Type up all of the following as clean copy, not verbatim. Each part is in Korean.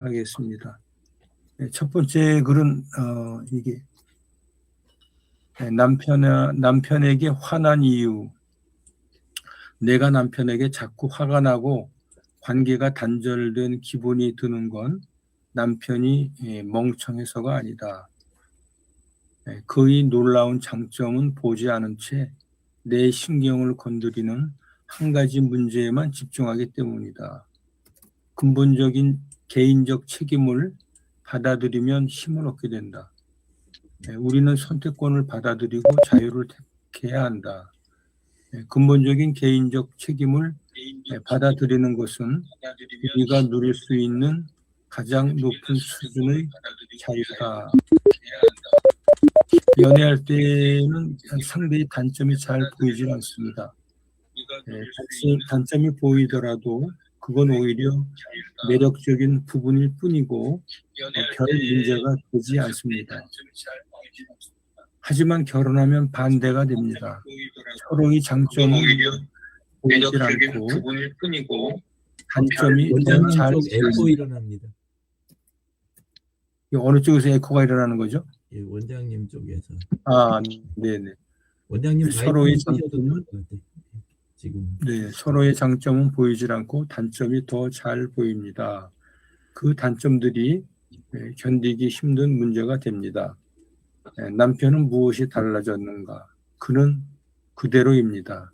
하겠습니다. 첫 번째 글은 이게 남편에게 화난 이유. 내가 남편에게 자꾸 화가 나고 관계가 단절된 기분이 드는 건 남편이 멍청해서가 아니다. 그의 놀라운 장점은 보지 않은 채 내 신경을 건드리는 한 가지 문제에만 집중하기 때문이다. 근본적인 개인적 책임을 받아들이면 힘을 얻게 된다. 우리는 선택권을 받아들이고 자유를 택해야 한다. 근본적인 개인적 책임을 받아들이는 것은 우리가 누릴 수 있는 가장 높은 수준의 자유다. 연애할 때는 상대의 단점이 잘 보이지 않습니다. 단점이 보이더라도 그건 오히려 매력적인 부분일 뿐이고 별 문제가 되지 않습니다. 하지만 결혼하면 반대가 됩니다. 서로의 장점은 보이지 않고 단점이 잘 에코 일어납니다. 어느 쪽에서 에코가 일어나는 거죠? 예, 원장님 쪽에서. 네네. 원장님 서로의 장점은 지금. 네, 서로의 장점은 보이질 않고 단점이 더 잘 보입니다. 그 단점들이 견디기 힘든 문제가 됩니다. 남편은 무엇이 달라졌는가? 그는 그대로입니다.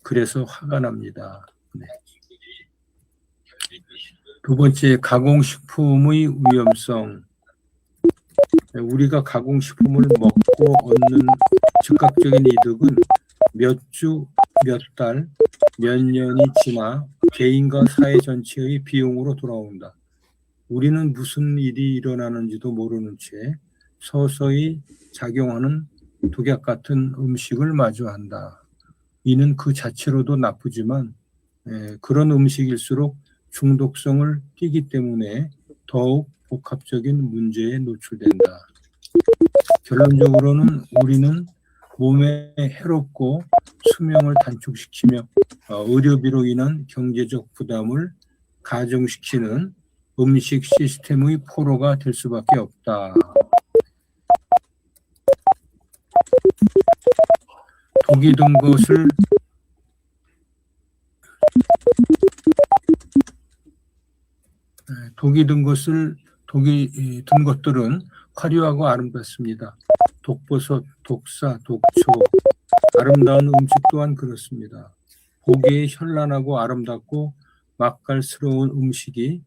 그래서 화가 납니다. 네. 두 번째, 가공식품의 위험성. 우리가 가공식품을 먹고 얻는 즉각적인 이득은 몇 주, 몇 달, 몇 년이 지나 개인과 사회 전체의 비용으로 돌아온다. 우리는 무슨 일이 일어나는지도 모르는 채 서서히 작용하는 독약 같은 음식을 마주한다. 이는 그 자체로도 나쁘지만 그런 음식일수록 중독성을 띠기 때문에 더욱 복합적인 문제에 노출된다. 결론적으로는 우리는 몸에 해롭고 수명을 단축시키며 의료비로 인한 경제적 부담을 가중시키는 음식 시스템의 포로가 될 수밖에 없다. 독이 든 것들은 화려하고 아름답습니다. 독버섯, 독사, 독초, 아름다운 음식 또한 그렇습니다. 보기에 현란하고 아름답고 맛깔스러운 음식이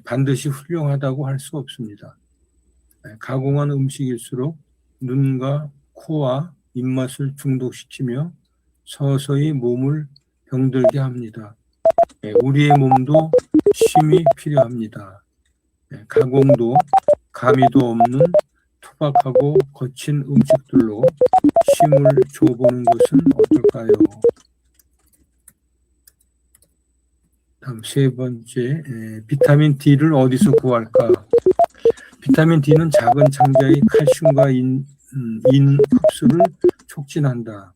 반드시 훌륭하다고 할 수 없습니다. 가공한 음식일수록 눈과 코와 입맛을 중독시키며 서서히 몸을 병들게 합니다. 우리의 몸도 쉼이 필요합니다. 가공도 가미도 없는 투박하고 거친 음식들로 쉼을 줘보는 것은 어떨까요? 다음 세 번째, 비타민 D를 어디서 구할까? 비타민 D는 작은 창자의 칼슘과 인 흡수를 촉진한다.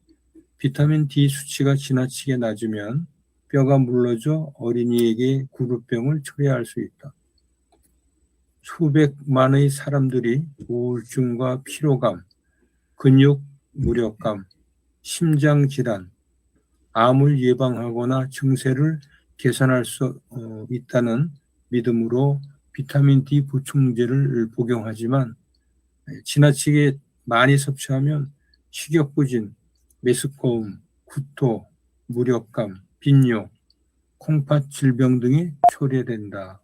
비타민 D 수치가 지나치게 낮으면 뼈가 물러져 어린이에게 구루병을 초래할 수 있다. 수백만의 사람들이 우울증과 피로감, 근육 무력감, 심장질환, 암을 예방하거나 증세를 개선할 수 있다는 믿음으로 비타민 D 보충제를 복용하지만 지나치게 많이 섭취하면 식욕부진, 메스꺼움, 구토, 무력감, 빈뇨, 콩팥 질병 등이 초래된다.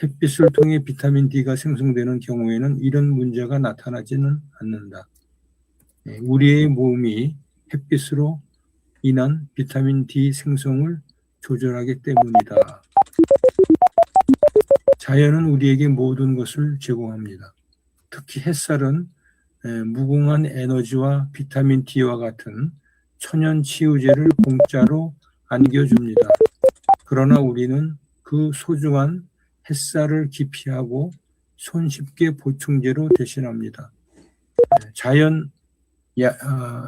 햇빛을 통해 비타민 D가 생성되는 경우에는 이런 문제가 나타나지는 않는다. 우리의 몸이 햇빛으로 인한 비타민 D 생성을 조절하기 때문이다. 자연은 우리에게 모든 것을 제공합니다. 특히 햇살은 무궁한 에너지와 비타민 D와 같은 천연 치유제를 공짜로 안겨줍니다. 그러나 우리는 그 소중한 햇살을 기피하고 손쉽게 보충제로 대신합니다.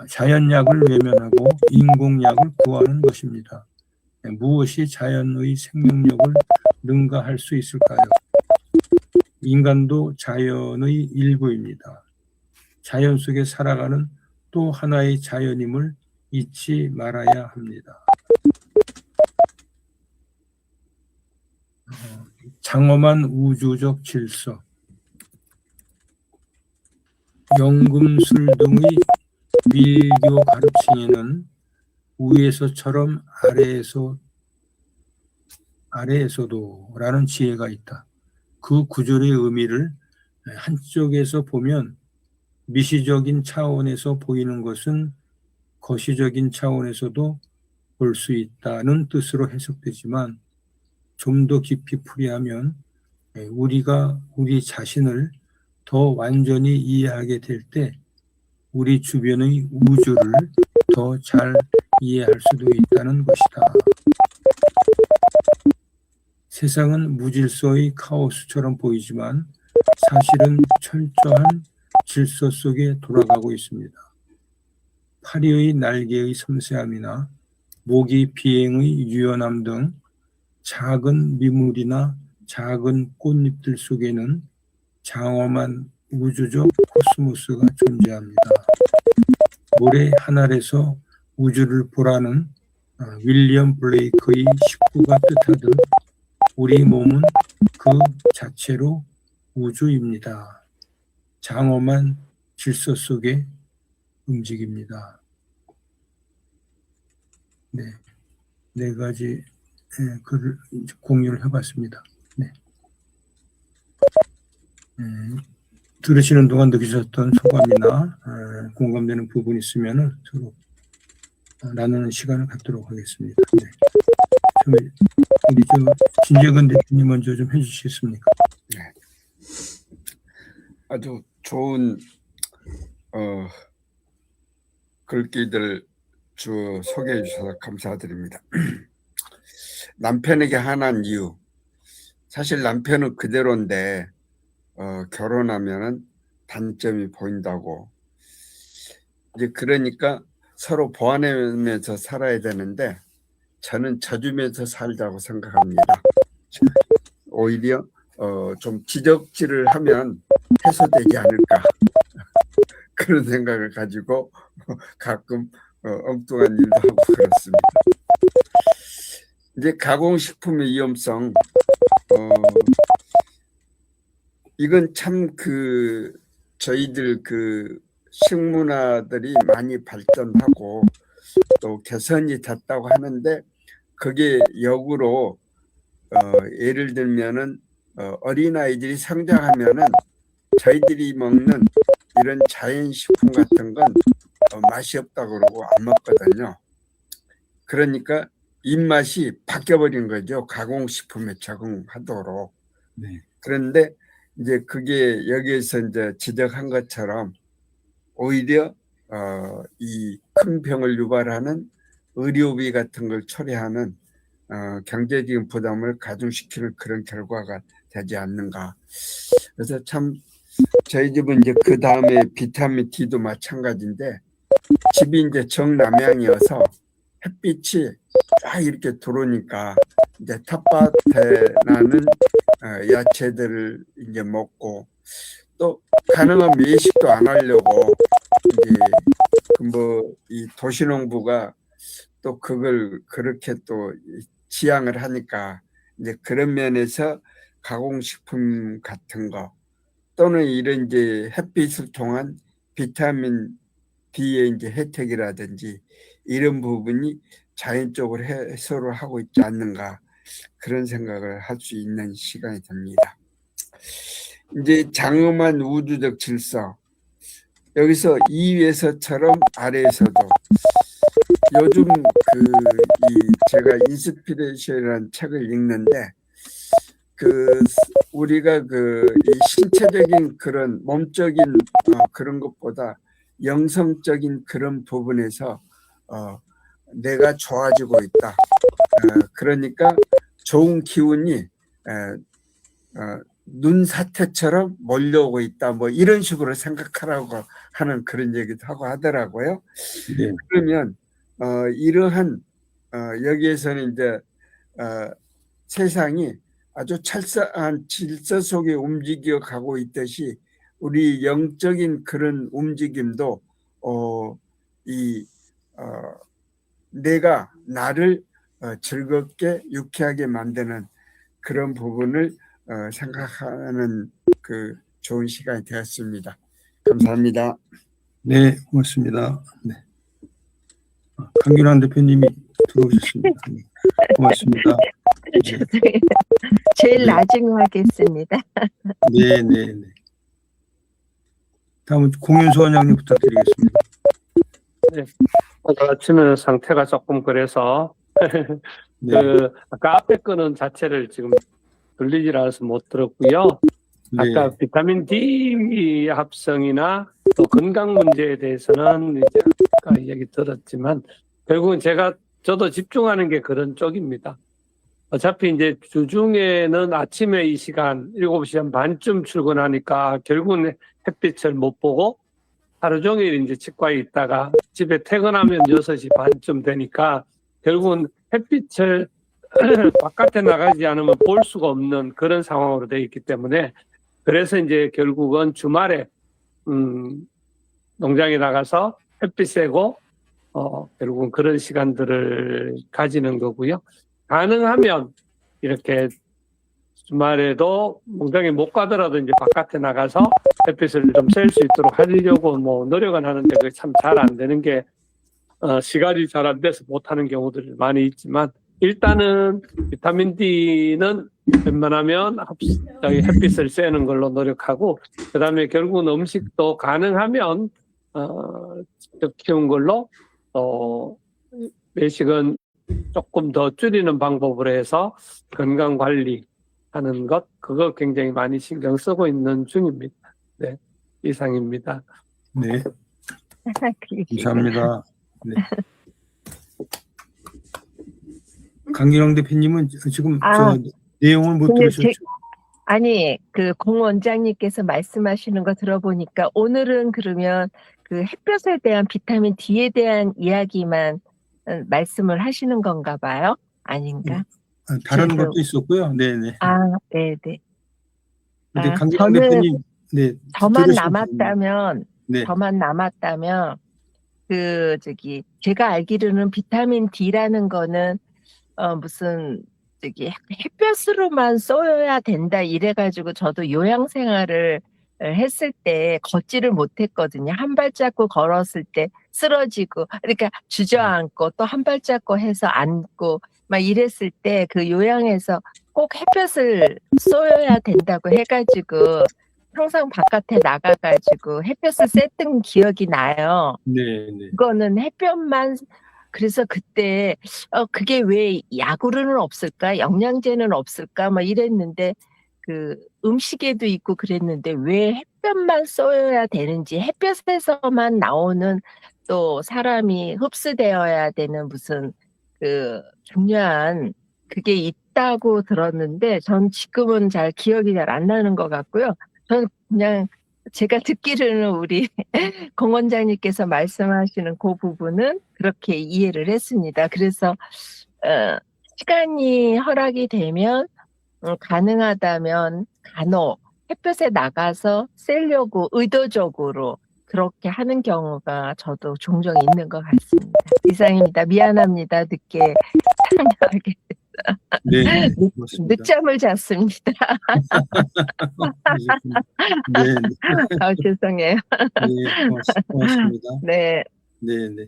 자연약을 외면하고 인공약을 구하는 것입니다. 무엇이 자연의 생명력을 능가할 수 있을까요? 인간도 자연의 일부입니다. 자연 속에 살아가는 또 하나의 자연임을 잊지 말아야 합니다. 장엄한 우주적 질서, 연금술등의 밀교 가르침에는 위에서처럼 아래에서도 라는 지혜가 있다. 그 구절의 의미를 한쪽에서 보면 미시적인 차원에서 보이는 것은 거시적인 차원에서도 볼 수 있다는 뜻으로 해석되지만 좀 더 깊이 풀이하면 우리가 우리 자신을 더 완전히 이해하게 될 때 우리 주변의 우주를 더 잘 이해할 수도 있다는 것이다. 세상은 무질서의 카오스처럼 보이지만 사실은 철저한 질서 속에 돌아가고 있습니다. 파리의 날개의 섬세함이나 모기 비행의 유연함 등 작은 미물이나 작은 꽃잎들 속에는 장엄한 우주적 코스모스가 존재합니다. 모래 한 알에서 우주를 보라는 윌리엄 블레이크의 식구가 뜻하듯 우리 몸은 그 자체로 우주입니다. 장엄한 질서 속에 움직입니다. 네 가지 글을 공유를 해봤습니다. 들으시는 동안 느끼셨던 소감이나 공감되는 부분이 있으면 서로 나누는 시간을 갖도록 하겠습니다. 우리 진재근 대표님 먼저 좀 해주시겠습니까? 네. 아주 좋은 글귀들 소개해 주셔서 감사드립니다. 남편에게 화난 이유. 사실 남편은 그대로인데 결혼하면은 단점이 보인다고. 이제 그러니까 서로 보완하면서 살아야 되는데 저는 져주면서 살자고 생각합니다. 오히려 좀 지적질을 하면 해소되지 않을까 그런 생각을 가지고 가끔 엉뚱한 일도 하고 그렇습니다. 이제 가공식품의 위험성, 이건 참 저희들 식문화들이 많이 발전하고 또 개선이 됐다고 하는데 그게 역으로 예를 들면은 어린아이들이 성장하면은 저희들이 먹는 이런 자연식품 같은 건 맛이 없다고 그러고 안 먹거든요. 그러니까 입맛이 바뀌어버린 거죠. 가공식품에 적응하도록. 네. 그런데 이제 그게 여기에서 이제 지적한 것처럼 오히려 이 큰 병을 유발하는 의료비 같은 걸 처리하는 경제적인 부담을 가중시키는 그런 결과가 되지 않는가. 그래서 참 저희 집은 이제 그 다음에 비타민 D도 마찬가지인데 집이 이제 정남향이어서 햇빛이 쫙 이렇게 들어오니까 이제 텃밭에 나는 야채들을 이제 먹고 또 가능한 외식도 안 하려고 이제 이 도시농부가 또 그걸 그렇게 또 지향을 하니까 이제 그런 면에서 가공식품 같은 거 또는 이런 이제 햇빛을 통한 비타민 D의 이제 혜택이라든지 이런 부분이 자연적으로 해소를 하고 있지 않는가 그런 생각을 할 수 있는 시간이 됩니다. 이제 장엄한 우주적 질서 여기서 위에서처럼 아래에서도 요즘 제가 인스피레이션이라는 책을 읽는데 우리가 이 신체적인 그런 몸적인 그런 것보다 영성적인 그런 부분에서 내가 좋아지고 있다. 그러니까 좋은 기운이 눈사태처럼 몰려오고 있다. 뭐 이런 식으로 생각하라고 하는 그런 얘기도 하고 하더라고요. 네. 그러면 이러한 여기에서는 이제 세상이 아주 찰싹한 질서 속에 움직여 가고 있듯이 우리 영적인 그런 움직임도 내가 나를 즐겁게 유쾌하게 만드는 그런 부분을 생각하는 그 좋은 시간이 되었습니다. 감사합니다. 네, 고맙습니다. 네. 강균환 대표님이 들어오셨습니다. 네, 고맙습니다. 죄송해요. 제일 나중에 하겠습니다. 네, 네, 네. 다음은 공윤수 원장님 부탁드리겠습니다. 오늘 아침에 상태가 조금 그래서 네, 아까 앞에 거는 자체를 지금 들리질 않아서 못 들었고요. 네, 아까 비타민 D 합성이나 또 건강 문제에 대해서는 이제 아까 얘기 들었지만 결국은 저도 집중하는 게 그런 쪽입니다. 어차피 이제 주중에는 아침에 이 시간 7시 한 반쯤 출근하니까 결국은 햇빛을 못 보고 하루 종일 이제 치과에 있다가 집에 퇴근하면 6시 반쯤 되니까 결국은 햇빛을 바깥에 나가지 않으면 볼 수가 없는 그런 상황으로 되어 있기 때문에 그래서 이제 결국은 주말에 농장에 나가서 햇빛 쐬고 결국은 그런 시간들을 가지는 거고요. 가능하면 이렇게 주말에도 농장에 못 가더라도 이제 바깥에 나가서 햇빛을 좀 쐴 수 있도록 하려고 뭐 노력은 하는데 그게 참 잘 안 되는 게 시간이 잘 안 돼서 못 하는 경우들이 많이 있지만 일단은 비타민 D는 웬만하면 햇빛을 쐬는 걸로 노력하고 그다음에 결국은 음식도 가능하면 직접 키운 걸로 외식은 조금 더 줄이는 방법으로 해서 건강 관리하는 것 그거 굉장히 많이 신경 쓰고 있는 중입니다. 네, 이상입니다. 네, 감사합니다. 네. 강기영 대표님은 지금 저 내용을 못 근데 들으셨죠? 아니, 공 원장님께서 말씀하시는 거 들어보니까 오늘은 그러면 그 햇볕에 대한 비타민 D에 대한 이야기만 말씀을 하시는 건가 봐요? 아닌가? 다른 그래서- 것도 있었고요. 네, 네. 네네. 근데 강기영 저는 대표님, 네, 저만 들으시면 남았다면, 네, 제가 알기로는 비타민 D라는 거는, 햇볕으로만 쏘여야 된다 이래가지고 저도 요양 생활을 했을 때 걷지를 못했거든요. 한 발자국 걸었을 때 쓰러지고, 그러니까 주저앉고 또 한 발자국 해서 앉고 막 이랬을 때 그 요양에서 꼭 햇볕을 쏘여야 된다고 해가지고 항상 바깥에 나가가지고 햇볕을 쐈던 기억이 나요. 네, 네. 그거는 햇볕만 그래서 그때 그게 왜 약으로는 없을까? 영양제는 없을까? 막 이랬는데 그 음식에도 있고 그랬는데 왜 햇볕만 쏘여야 되는지 햇볕에서만 나오는 또 사람이 흡수되어야 되는 무슨 그 중요한 그게 있다고 들었는데 전 지금은 잘 기억이 잘 안 나는 것 같고요. 저는 그냥 제가 듣기로는 우리 공 원장님께서 말씀하시는 그 부분은 그렇게 이해를 했습니다. 그래서 시간이 허락이 되면 가능하다면 간혹 햇볕에 나가서 쐬려고 의도적으로 그렇게 하는 경우가 저도 종종 있는 것 같습니다. 이상입니다. 미안합니다. 늦게 참여하게 네, 고맙습니다. 늦잠을 잤습니다. 네, 죄송해요. 네, 고맙습니다. 네. 네, 네.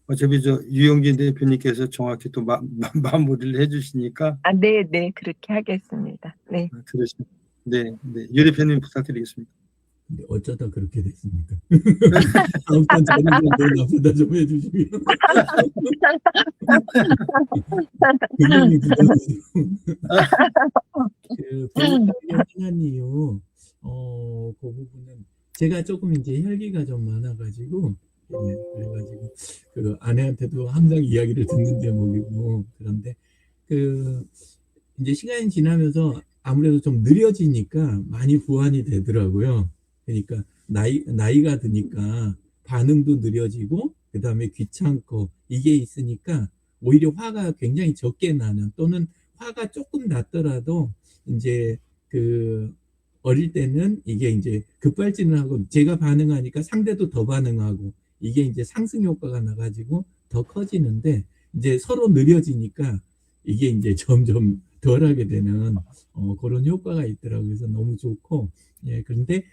어차피 유영진 대표님께서 정확히 또 마무리를 해주시니까 네, 그렇게 하겠습니다. 네. 들으시면. 네, 네. 유 대표님 부탁드리겠습니다. 근데 어쩌다 그렇게 됐습니까? 다음 번 저는 좀 나쁘다 좀 해주시면. 굉장히 부담스러워. 그 발견한 이유, 그 부분은 제가 조금 이제 혈기가 좀 많아가지고, 그래가지고 그 아내한테도 항상 이야기를 듣는 대목이고 그런데 이제 시간이 지나면서 아무래도 좀 느려지니까 많이 보완이 되더라고요. 그러니까 나이가 드니까 반응도 느려지고 그 다음에 귀찮고 이게 있으니까 오히려 화가 굉장히 적게 나는 또는 화가 조금 났더라도 이제 그 어릴 때는 이게 이제 급발진을 하고 제가 반응하니까 상대도 더 반응하고 이게 이제 상승 효과가 나가지고 더 커지는데 이제 서로 느려지니까 이게 이제 점점 덜하게 되는 그런 효과가 있더라고요. 그래서 너무 좋고 예 그런데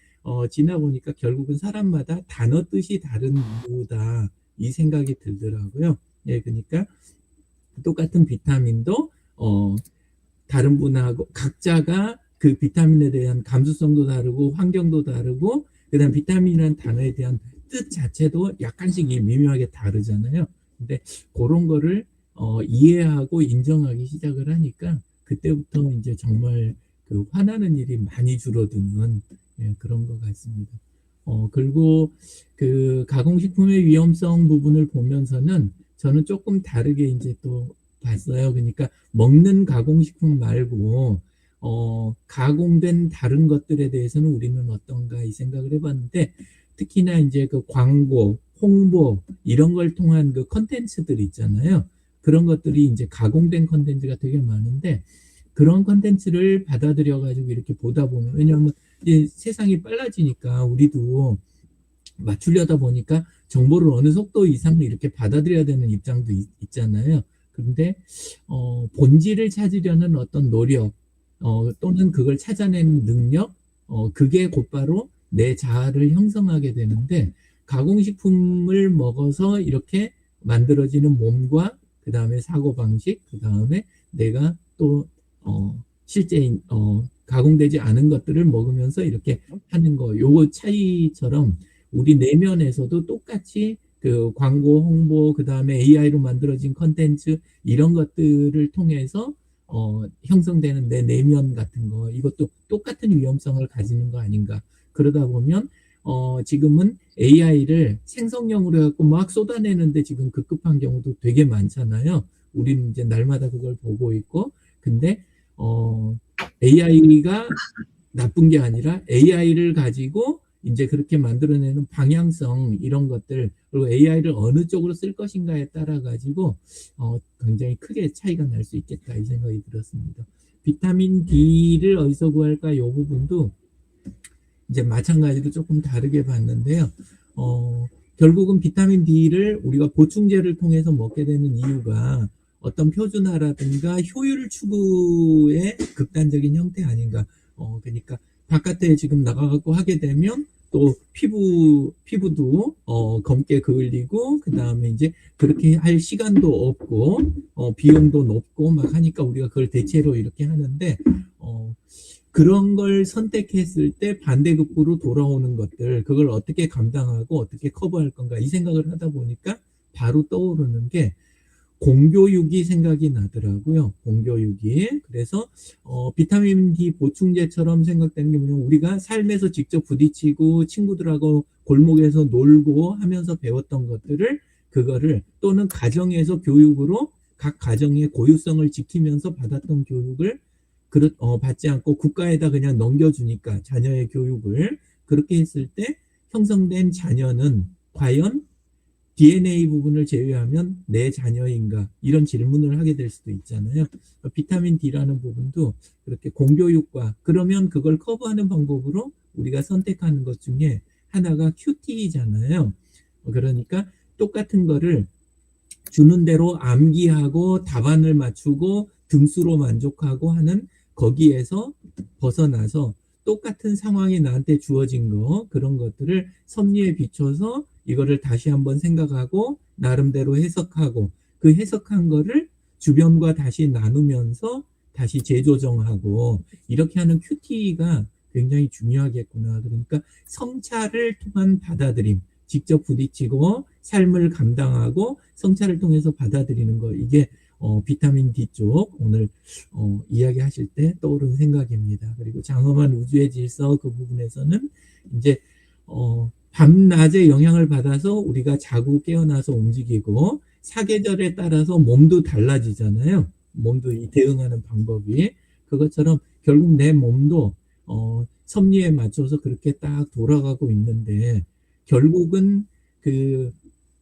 지나 보니까 결국은 사람마다 단어 뜻이 다른 이유다 이 생각이 들더라고요. 예 그러니까 똑같은 비타민도 다른 분하고 각자가 그 비타민에 대한 감수성도 다르고 환경도 다르고 그다음 비타민이라는 단어에 대한 뜻 자체도 약간씩 미묘하게 다르잖아요. 근데 그런 거를 이해하고 인정하기 시작을 하니까 그때부터 이제 정말 그 화나는 일이 많이 줄어드는 예, 그런 것 같습니다. 그리고 그 가공식품의 위험성 부분을 보면서는 저는 조금 다르게 이제 또 봤어요. 그러니까 먹는 가공식품 말고 가공된 다른 것들에 대해서는 우리는 어떤가 이 생각을 해봤는데 특히나 이제 그 광고, 홍보 이런 걸 통한 그 컨텐츠들 있잖아요. 그런 것들이 이제 가공된 컨텐츠가 되게 많은데 그런 컨텐츠를 받아들여 가지고 이렇게 보다 보면 왜냐하면 이제 세상이 빨라지니까 우리도 맞추려다 보니까 정보를 어느 속도 이상으로 이렇게 받아들여야 되는 입장도 있잖아요. 그런데 본질을 찾으려는 어떤 노력 또는 그걸 찾아내는 능력 그게 곧바로 내 자아를 형성하게 되는데 가공식품을 먹어서 이렇게 만들어지는 몸과 그 다음에 사고방식 그 다음에 내가 또 실제 가공되지 않은 것들을 먹으면서 이렇게 하는 거 요거 차이처럼 우리 내면에서도 똑같이 그 광고 홍보 그 다음에 AI로 만들어진 컨텐츠 이런 것들을 통해서 형성되는 내 내면 같은 거 이것도 똑같은 위험성을 가지는 거 아닌가. 그러다 보면 지금은 AI를 생성형으로 해갖고 막 쏟아내는데 지금 급급한 경우도 되게 많잖아요. 우리는 이제 날마다 그걸 보고 있고 근데 AI가 나쁜 게 아니라 AI를 가지고 이제 그렇게 만들어내는 방향성 이런 것들 그리고 AI를 어느 쪽으로 쓸 것인가에 따라 가지고 굉장히 크게 차이가 날 수 있겠다 이 생각이 들었습니다. 비타민 D를 어디서 구할까 이 부분도 이제 마찬가지로 조금 다르게 봤는데요. 결국은 비타민 D를 우리가 보충제를 통해서 먹게 되는 이유가 어떤 표준화라든가 효율 추구의 극단적인 형태 아닌가. 그러니까 바깥에 지금 나가갖고 하게 되면 또 피부도 검게 그을리고 그 다음에 이제 그렇게 할 시간도 없고 비용도 높고 막 하니까 우리가 그걸 대체로 이렇게 하는데 그런 걸 선택했을 때 반대급부로 돌아오는 것들 그걸 어떻게 감당하고 어떻게 커버할 건가 이 생각을 하다 보니까 바로 떠오르는 게 공교육이 생각이 나더라고요. 공교육이. 그래서 비타민 D 보충제처럼 생각되는 게 뭐냐면 우리가 삶에서 직접 부딪히고 친구들하고 골목에서 놀고 하면서 배웠던 것들을 그거를 또는 가정에서 교육으로 각 가정의 고유성을 지키면서 받았던 교육을 받지 않고 국가에다 그냥 넘겨주니까 자녀의 교육을 그렇게 했을 때 형성된 자녀는 과연 DNA 부분을 제외하면 내 자녀인가 이런 질문을 하게 될 수도 있잖아요. 비타민 D라는 부분도 그렇게 공교육과 그러면 그걸 커버하는 방법으로 우리가 선택하는 것 중에 하나가 QT잖아요. 그러니까 똑같은 거를 주는 대로 암기하고 답안을 맞추고 등수로 만족하고 하는 거기에서 벗어나서 똑같은 상황이 나한테 주어진 거 그런 것들을 섭리에 비춰서 이거를 다시 한번 생각하고 나름대로 해석하고 그 해석한 거를 주변과 다시 나누면서 다시 재조정하고 이렇게 하는 QT가 굉장히 중요하겠구나. 그러니까 성찰을 통한 받아들임 직접 부딪히고 삶을 감당하고 성찰을 통해서 받아들이는 거 이게 비타민 D 쪽 오늘 이야기하실 때 떠오른 생각입니다. 그리고 장엄한 우주의 질서 그 부분에서는 이제 밤낮의 영향을 받아서 우리가 자고 깨어나서 움직이고 사계절에 따라서 몸도 달라지잖아요. 몸도 대응하는 방법이 그것처럼 결국 내 몸도 섭리에 맞춰서 그렇게 딱 돌아가고 있는데 결국은 그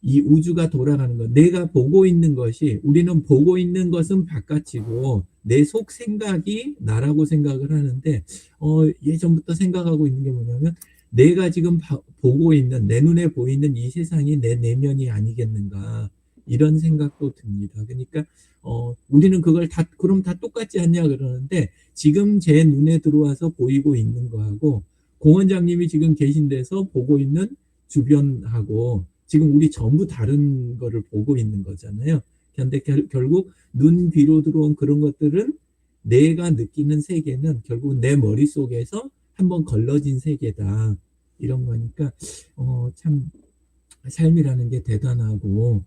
이 우주가 돌아가는 것, 내가 보고 있는 것이, 우리는 보고 있는 것은 바깥이고 내 속 생각이 나라고 생각을 하는데, 예전부터 생각하고 있는 게 뭐냐면, 내가 지금 보고 있는, 내 눈에 보이는 이 세상이 내 내면이 아니겠는가, 이런 생각도 듭니다. 그러니까 우리는 그걸 그럼 다 똑같지 않냐 그러는데, 지금 제 눈에 들어와서 보이고 있는 거하고 공 원장님이 지금 계신 데서 보고 있는 주변하고 지금 우리 전부 다른 거를 보고 있는 거잖아요. 근데 결국 눈 귀로 들어온 그런 것들은, 내가 느끼는 세계는 결국 내 머릿속에서 한번 걸러진 세계다, 이런 거니까 참 삶이라는 게 대단하고,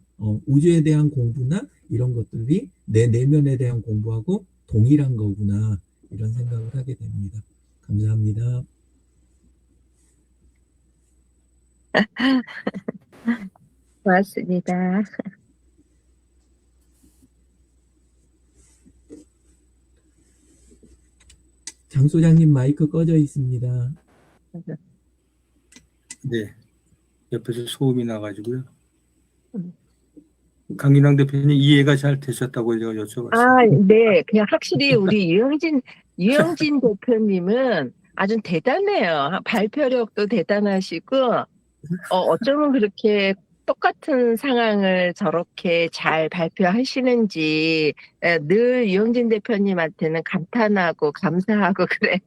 우주에 대한 공부나 이런 것들이 내 내면에 대한 공부하고 동일한 거구나, 이런 생각을 하게 됩니다. 감사합니다. 고맙습니다. 장 소장님 마이크 꺼져 있습니다. 네. 옆에서 소음이 나가지고요. 강윤왕 대표님 이해가 잘 되셨다고 제가 여쭤봤습니다. 네. 그냥 확실히 우리 유영진 대표님은 아주 대단해요. 발표력도 대단하시고, 어쩌면 그렇게 똑같은 상황을 저렇게 잘 발표하시는지 늘 유영진 대표님한테는 감탄하고 감사하고 그래요.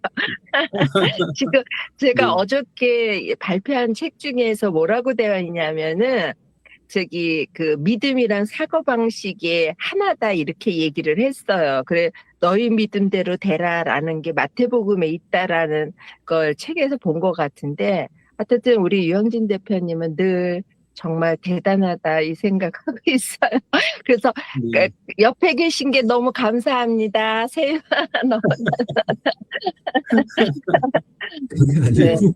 지금 제가 네. 어저께 발표한 책 중에서 뭐라고 되어 있냐면은, 그 믿음이란 사고방식의 하나다, 이렇게 얘기를 했어요. 그래, 너희 믿음대로 되라라는 게 마태복음에 있다라는 걸 책에서 본 것 같은데, 어쨌든 우리 유영진 대표님은 늘 정말 대단하다, 이 생각하고 있어요. 그래서 네. 옆에 계신 게 너무 감사합니다. 새해 너무 그게 네. 아니고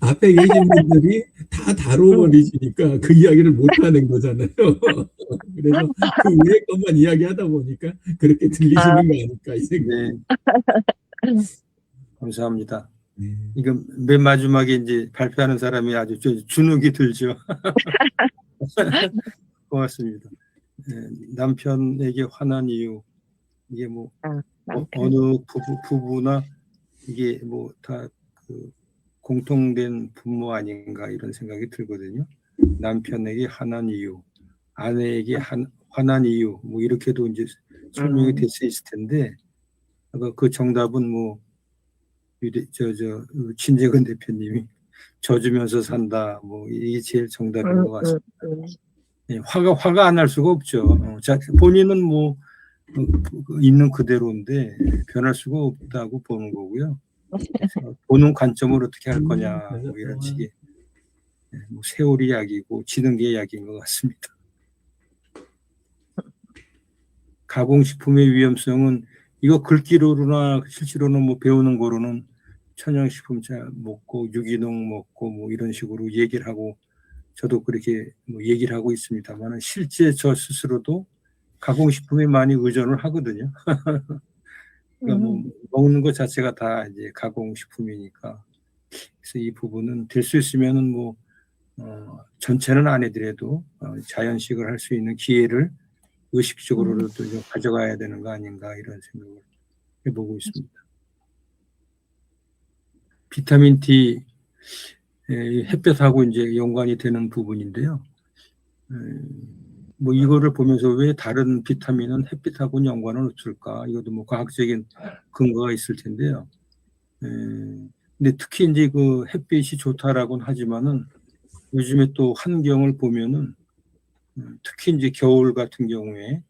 앞에 계신 분들이 다 다뤄버리시니까 그 이야기를 못하는 거잖아요. 그래서 그 위에 것만 이야기하다 보니까 그렇게 들리시는 거 아닐까, 이 생각. 네. 감사합니다. 네. 이거 맨 마지막에 이제 발표하는 사람이 아주 주눅이 들죠. 고맙습니다. 네, 남편에게 화난 이유, 이게 뭐 어느 부부나 이게 뭐 다 그 공통된 분모 아닌가, 이런 생각이 들거든요. 남편에게 화난 이유, 아내에게 화난 이유, 뭐 이렇게도 이제 설명이 될 수 있을 텐데, 그 정답은 뭐 신재근 대표님이 져주면서 산다, 뭐 이게 제일 정답인 것 같습니다. 네, 화가 안 날 수가 없죠. 본인은 뭐 있는 그대로인데 변할 수가 없다고 보는 거고요. 보는 관점을 어떻게 할 거냐, 뭐 이런 식의, 뭐 세월이 약이고 지는 게 약인 것 같습니다. 가공식품의 위험성은 이거 글귀로나 실제로는 뭐 배우는 거로는 천연식품 잘 먹고 유기농 먹고 뭐 이런 식으로 얘기를 하고, 저도 그렇게 뭐 얘기를 하고 있습니다만, 실제 저 스스로도 가공식품에 많이 의존을 하거든요. 그러니까 뭐 먹는 것 자체가 다 이제 가공식품이니까. 그래서 이 부분은 될 수 있으면은 뭐 전체는 안 해더라도 자연식을 할 수 있는 기회를 의식적으로도 좀 가져가야 되는 거 아닌가, 이런 생각을 해보고 있습니다. 비타민 D, 햇볕하고 이제 연관이 되는 부분인데요. 뭐 이거를 보면서 왜 다른 비타민은 햇빛하고는 연관은 없을까? 이것도 뭐 과학적인 근거가 있을 텐데요. 근데 특히 이제 그 햇빛이 좋다라고는 하지만은 요즘에 또 환경을 보면은 특히 이제 겨울 같은 경우에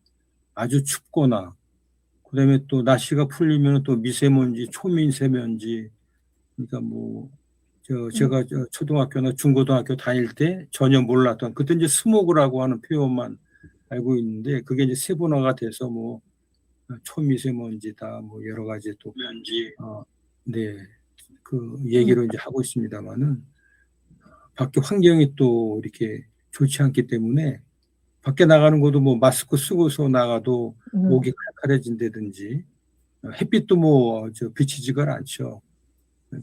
아주 춥거나, 그다음에 또 날씨가 풀리면 또 미세먼지, 초미세먼지, 그러니까 뭐 제가 초등학교나 중고등학교 다닐 때 전혀 몰랐던, 그때 이제 스모그라고 하는 표현만 알고 있는데, 그게 이제 세분화가 돼서 뭐 초미세먼지다, 뭐 여러 가지 또 네, 그 얘기로 이제 하고 있습니다만은, 밖에 환경이 또 이렇게 좋지 않기 때문에 밖에 나가는 것도 뭐 마스크 쓰고서 나가도 목이 칼칼해진다든지, 햇빛도 뭐 비치지가 않죠.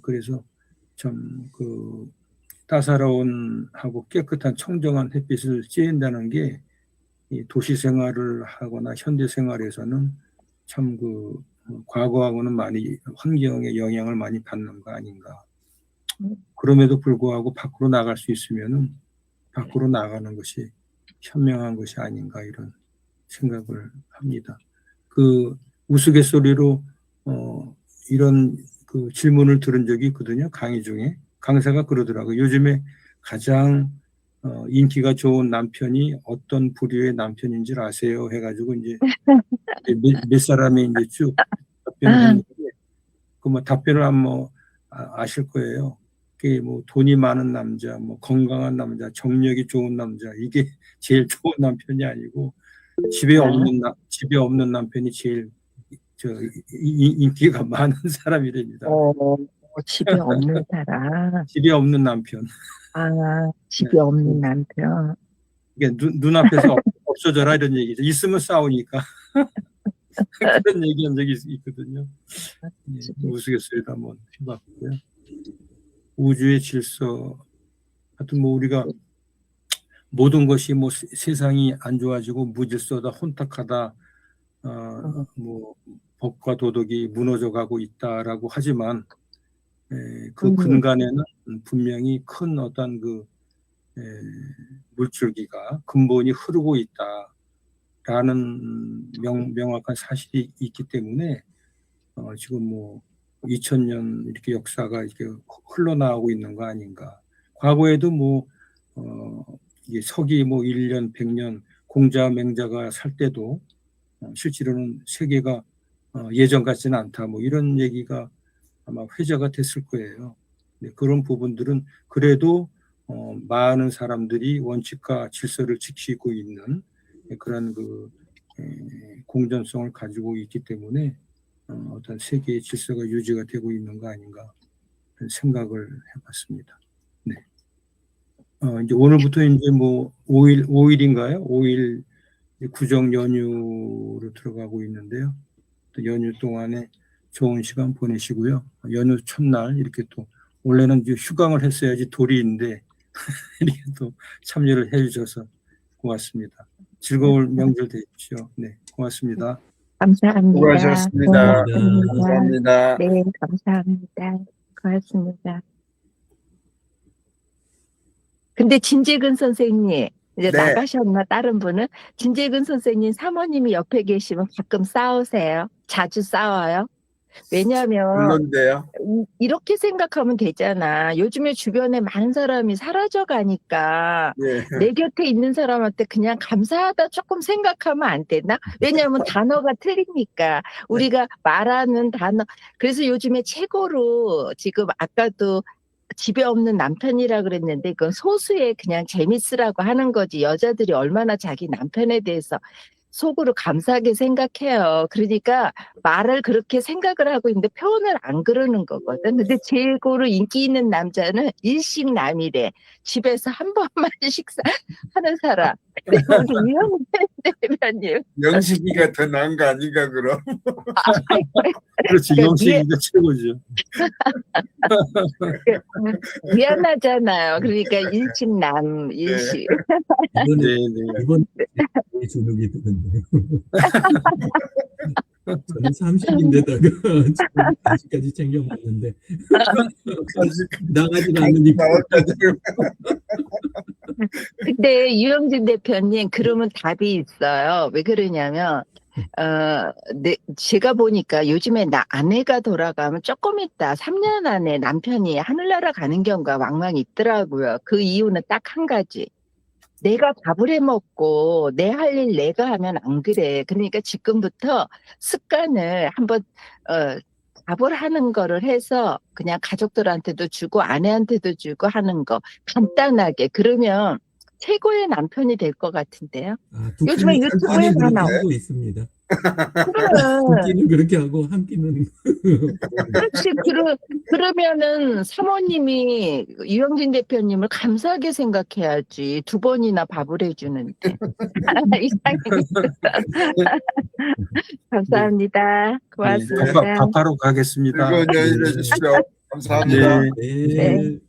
그래서 참 따사로운 하고 깨끗한 청정한 햇빛을 쬐인다는 게 이 도시 생활을 하거나 현대 생활에서는 참 그 과거하고는 많이 환경에 영향을 많이 받는 거 아닌가. 그럼에도 불구하고 밖으로 나갈 수 있으면은 밖으로 나가는 것이 현명한 것이 아닌가 이런 생각을 합니다. 그 우스갯소리로 이런 그 질문을 들은 적이 있거든요. 강의 중에 강사가 그러더라고요. 요즘에 가장 인기가 좋은 남편이 어떤 부류의 남편인지 아세요? 해가지고 이제 몇 사람이 이제 쭉 답변을 했는데 그 뭐 답변을 한번 아실 거예요. 그게 뭐 돈이 많은 남자, 뭐 건강한 남자, 정력이 좋은 남자 이게 제일 좋은 남편이 아니고 집에 없는 남편이 제일 인기가 많은 사람이랍니다. 집에 없는 사람. 집에 없는 남편. 집에 없는 남편. 이게 눈앞에서 없어져라 이런 얘기죠. 있으면 싸우니까. 그런 얘기한 적이 있거든요. 우스갯소리도 한번 해봤고요. 우주의 질서. 하여튼 뭐 우리가 모든 것이 뭐 세상이 안 좋아지고 무질서다, 혼탁하다, 뭐 법과 도덕이 무너져가고 있다라고 하지만 그 근간에는 분명히 큰 어떤 그 물줄기가 근본이 흐르고 있다라는 명확한 사실이 있기 때문에 지금 뭐 2000년 이렇게 역사가 이렇게 흘러나오고 있는 거 아닌가. 과거에도 뭐 이게 서기 뭐 1년, 100년 공자, 맹자가 살 때도 실제로는 세계가 예전 같지는 않다. 뭐 이런 얘기가 아마 회자가 됐을 거예요. 네, 그런 부분들은 그래도 많은 사람들이 원칙과 질서를 지키고 있는 그런 그 공전성을 가지고 있기 때문에 어떤 세계의 질서가 유지가 되고 있는 거 아닌가 생각을 해봤습니다. 네. 이제 오늘부터 이제 뭐 5일인가요? 5일 구정 연휴로 들어가고 있는데요. 또 연휴 동안에 좋은 시간 보내시고요. 연휴 첫날 이렇게 또 원래는 이제 휴강을 했어야지 도리인데 이렇게 또 참여를 해주셔서 고맙습니다. 즐거운 명절 되십시오. 네, 고맙습니다. 감사합니다. 수고하셨습니다. 고맙습니다. 감사합니다. 네, 감사합니다. 고맙습니다. 근데 진재근 선생님, 이제 네. 나가셨나, 다른 분은? 진재근 선생님 사모님이 옆에 계시면 가끔 싸우세요? 자주 싸워요? 왜냐하면 물론데요. 이렇게 생각하면 되잖아. 요즘에 주변에 많은 사람이 사라져 가니까 예. 내 곁에 있는 사람한테 그냥 감사하다 조금 생각하면 안 되나? 왜냐하면 단어가 틀리니까. 우리가 말하는 단어. 그래서 요즘에 최고로 지금 아까도 집에 없는 남편이라 그랬는데 그건 소수의 그냥 재밌으라고 하는 거지. 여자들이 얼마나 자기 남편에 대해서 속으로 감사하게 생각해요. 그러니까 말을 그렇게 생각을 하고 있는데 표현을 안 그러는 거거든. 근데 최고로 인기 있는 남자는 일식남이래. 집에서 한 번만 식사하는 사람. 근데 우리 이현우 대변님. 영식이가 더 나은 거 아닌가 그럼? 그렇지, 그러니까 영식이가 최고죠. 미안하잖아요. 그러니까 일식남, 일식. 이번에 네, 네. 이번 주눅이 드는데 저는 30인데다가 아직까지 챙겨 먹는데 나가지도 않으니까. 근데 유영진 대표님 그러면 답이 있어요. 왜 그러냐면 제가 보니까 요즘에 아내가 돌아가면 조금 있다 3년 안에 남편이 하늘나라 가는 경우가 왕왕 있더라고요. 그 이유는 딱 한 가지. 내가 밥을 해 먹고 내 할 일 내가 하면 안 그래. 그러니까 지금부터 습관을 한번 밥을 하는 거를 해서 그냥 가족들한테도 주고 아내한테도 주고 하는 거 간단하게. 그러면 최고의 남편이 될 것 같은데요. 요즘에 유튜브에 다 나오고 하고 있습니다. 그래. 한 끼는 그렇게 하고 한 끼는 그렇지. 그러면은 사모님이 유영진 대표님을 감사하게 생각해야지. 2번이나 밥을 해주는데. 감사합니다. 고맙습니다. 밥하러 가겠습니다. 즐거운 연휴 되십시오. 감사합니다. 네. 네.